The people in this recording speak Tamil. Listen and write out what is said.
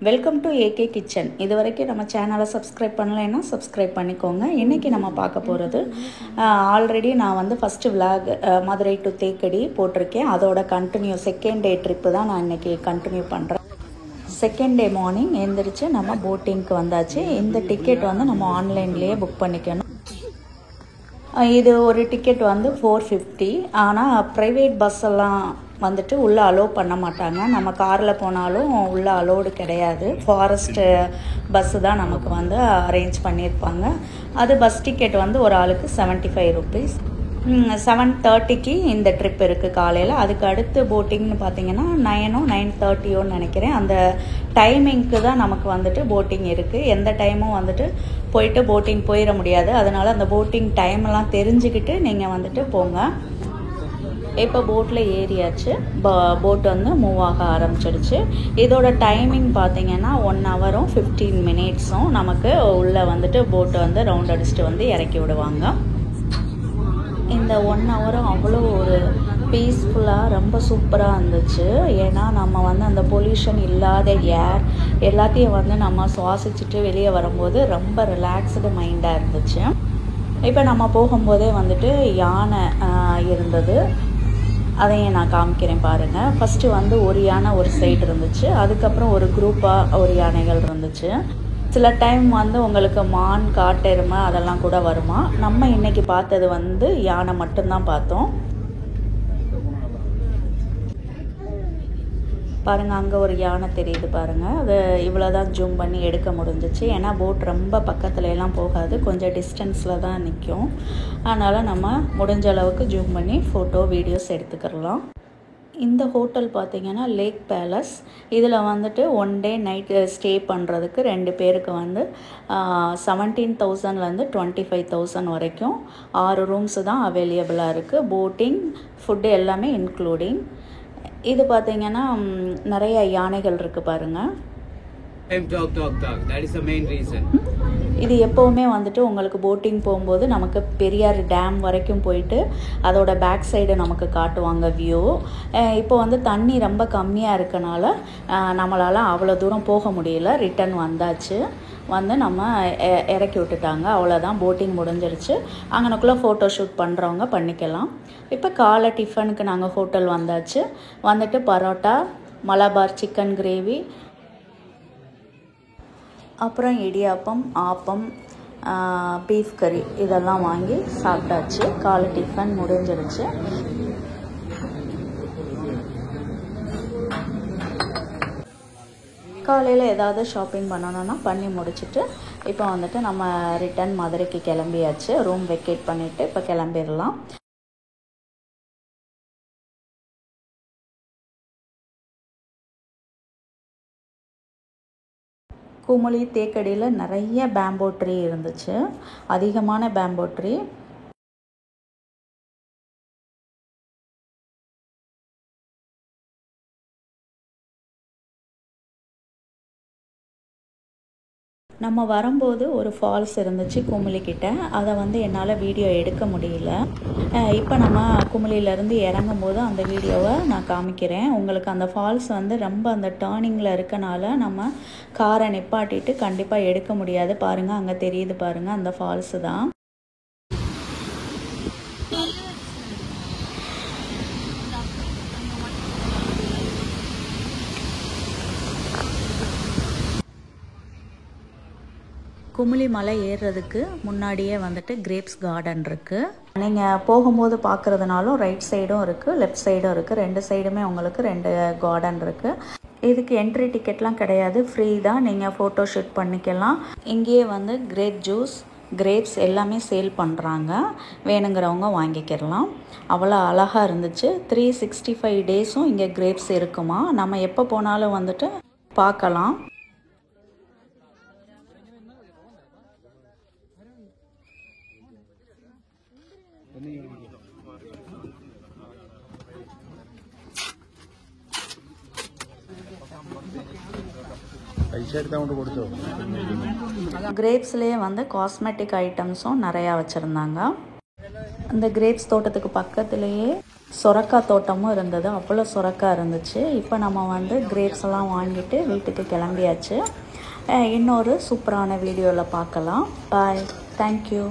Welcome to AK kitchen. இது வரைக்கும் நம்ம சேனலை சப்ஸ்கிரைப் பண்ணலைன்னா சப்ஸ்கிரைப் பண்ணிக்கோங்க. இன்றைக்கி நம்ம பார்க்க போகிறது ஆல்ரெடி நான் வந்து first vlog Madurai to Thekkady போட்டிருக்கேன். அதோட கண்டினியூ செகண்ட் டே ட்ரிப்பு தான் நான் இன்றைக்கி கண்டினியூ பண்ணுறேன். செகண்ட் டே மார்னிங் எழுந்திரிச்சு நம்ம போட்டிங்க்கு வந்தாச்சு. இந்த டிக்கெட் வந்து நம்ம ஆன்லைன்லேயே புக் பண்ணிக்கணும். இது ஒரு டிக்கெட் வந்து 450. ஆனால் ப்ரைவேட் பஸ் எல்லாம் வந்துட்டு உள்ளே அலோவ் பண்ண மாட்டாங்க. நம்ம காரில் போனாலும் உள்ளே அலோடு கிடையாது. ஃபாரஸ்ட்டு பஸ்ஸு தான் நமக்கு வந்து அரேஞ்ச் பண்ணியிருப்பாங்க. அது பஸ் டிக்கெட் வந்து ஒரு ஆளுக்கு 75 rupees. 7:30க்கு இந்த ட்ரிப் இருக்குது காலையில். அதுக்கு அடுத்து போட்டிங்னு பார்த்தீங்கன்னா 9:30 நினைக்கிறேன். அந்த டைமிங்க்கு தான் நமக்கு வந்துட்டு போட்டிங் இருக்குது. எந்த டைமும் வந்துட்டு போயிட்டு போட்டிங் போயிட முடியாது. அதனால் அந்த போட்டிங் டைமெல்லாம் தெரிஞ்சுக்கிட்டு நீங்கள் வந்துட்டு போங்க. இப்போ போட்டில் ஏறியாச்சு. போட் வந்து மூவ் ஆக ஆரம்பிச்சிடுச்சு. இதோட டைமிங் பார்த்தீங்கன்னா 1 hour 15 minutes நமக்கு உள்ளே வந்துட்டு போட்டு வந்து ரவுண்ட் அடிச்சுட்டு வந்து இறக்கி விடுவாங்க. இந்த 1 hour அவ்வளோ ஒரு பீஸ்ஃபுல்லாக ரொம்ப சூப்பராக இருந்துச்சு. ஏன்னா நம்ம வந்து அந்த பொல்யூஷன் இல்லாத ஏர் எல்லாத்தையும் வந்து நம்ம சுவாசிச்சுட்டு வெளியே வரும்போது ரொம்ப ரிலாக்ஸ்டு மைண்டாக இருந்துச்சு. இப்போ நம்ம போகும்போதே வந்துட்டு யானை இருந்தது. அதையும் நான் காமிக்கிறேன் பாருங்கள். ஃபஸ்ட்டு வந்து ஒரு யானை ஒரு சைடு இருந்துச்சு. அதுக்கப்புறம் ஒரு குரூப்பாக ஒரு யானைகள் இருந்துச்சு. சில டைம் வந்து உங்களுக்கு மான், காட்டெருமை அதெல்லாம் கூட வருமா. நம்ம இன்றைக்கி பார்த்தது வந்து யானை மட்டும்தான் பார்த்தோம். பாருங்கள், அங்கே ஒரு யானை தெரியுது பாருங்கள். அது இவ்வளோ தான் ஜூம் பண்ணி எடுக்க முடிஞ்சிச்சு. ஏன்னா போட் ரொம்ப பக்கத்துல எல்லாம் போகாது, கொஞ்சம் டிஸ்டன்ஸில் தான் நிற்கும். அதனால் நம்ம முடிஞ்ச அளவுக்கு ஜூம் பண்ணி ஃபோட்டோ வீடியோஸ் எடுத்துக்கலாம். இந்த ஹோட்டல் பார்த்திங்கன்னா லேக் பேலஸ். இதில் வந்துட்டு 1 day நைட் ஸ்டே பண்ணுறதுக்கு 2 பேருக்கு வந்து 17,000லேருந்து 25,000 வரைக்கும் 6 ரூம்ஸு தான் அவைலபிளாக இருக்குது. போட்டிங், ஃபுட்டு எல்லாமே இன்க்ளூடிங். இது பார்த்தீங்கன்னா நிறைய யானைகள் இருக்குது பாருங்கள். இது எப்போவுமே வந்துட்டு உங்களுக்கு போட்டிங் போகும்போது நமக்கு பெரியார் டேம் வரைக்கும் போயிட்டு அதோட பேக் சைடு நமக்கு காட்டுவாங்க வியூ. இப்போ வந்து தண்ணி ரொம்ப கம்மியாக இருக்கனால நம்மளால் அவ்வளோ தூரம் போக முடியல. ரிட்டன் வந்தாச்சு. வந்து நம்ம இறக்கி விட்டுட்டாங்க. அவ்வளோதான், போட்டிங் முடிஞ்சிருச்சு. அங்கனக்குள்ளே ஃபோட்டோ ஷூட் பண்ணுறவங்க பண்ணிக்கலாம். இப்போ காலை டிஃபனுக்கு நாங்கள் ஹோட்டல் வந்தாச்சு. வந்துட்டு பரோட்டா, மலபார் சிக்கன் கிரேவி, அப்புறம் இடியாப்பம், ஆப்பம், பீஃப் கறி இதெல்லாம் வாங்கி சாப்பிட்டாச்சு. காலை டிஃபன் முடிஞ்சிருச்சு. காலையில் ஏதாவது ஷாப்பிங் பண்ணணுன்னா பண்ணி முடிச்சுட்டு இப்போ வந்துட்டு நம்ம ரிட்டன் மதுரைக்கு கிளம்பியாச்சு. ரூம் வெக்கேட் பண்ணிவிட்டு இப்போ கிளம்பிடலாம். குமுளி தேக்கடியில் நிறைய பேம்போ ட்ரீ இருந்துச்சு, அதிகமான பேம்போ ட்ரீ. நம்ம வரும்போது ஒரு ஃபால்ஸ் இருந்துச்சு குமுளிக்கிட்ட. அதை வந்து என்னால் வீடியோ எடுக்க முடியல. இப்போ நம்ம குமுளியிலேருந்து இறங்கும் போது அந்த வீடியோவை நான் காமிக்கிறேன் உங்களுக்கு. அந்த ஃபால்ஸ் வந்து ரொம்ப அந்த டேர்னிங்கில் இருக்கனால நம்ம காரை நிப்பாட்டிட்டு கண்டிப்பாக எடுக்க முடியாது. பாருங்கள், அங்கே தெரியுது பாருங்கள், அந்த ஃபால்ஸு தான். குமுளி மலை ஏறுறதுக்கு முன்னாடியே வந்துட்டு கிரேப்ஸ் கார்டன் இருக்குது. நீங்கள் போகும்போது பார்க்குறதுனாலும் ரைட் சைடும் இருக்குது, லெஃப்ட் சைடும் இருக்குது. 2 சைடுமே உங்களுக்கு 2 கார்டன் இருக்குது. இதுக்கு என்ட்ரி டிக்கெட்லாம் கிடையாது, ஃப்ரீ தான். நீங்கள் ஃபோட்டோ ஷூட் பண்ணிக்கலாம். இங்கேயே வந்து கிரேப் ஜூஸ், கிரேப்ஸ் எல்லாமே சேல் பண்ணுறாங்க. வேணுங்கிறவங்க வாங்கிக்கிறலாம். அவ்வளோ அழகாக இருந்துச்சு. 365 days இங்கே கிரேப்ஸ் இருக்குமா. நம்ம எப்போ போனாலும் வந்துட்டு பார்க்கலாம். கிரேப்ஸ்லேயே வந்து காஸ்மெட்டிக் ஐட்டம்ஸும் நிறையா வச்சுருந்தாங்க. அந்த கிரேப்ஸ் தோட்டத்துக்கு பக்கத்துலேயே சொரக்காய் தோட்டமும் இருந்தது, அவ்வளோ சொரக்காய் இருந்துச்சு. இப்போ நம்ம வந்து கிரேப்ஸ் எல்லாம் வாங்கிட்டு வீட்டுக்கு கிளம்பியாச்சு. இன்னொரு சூப்பரான வீடியோவில் பார்க்கலாம். பாய், தேங்க்யூ.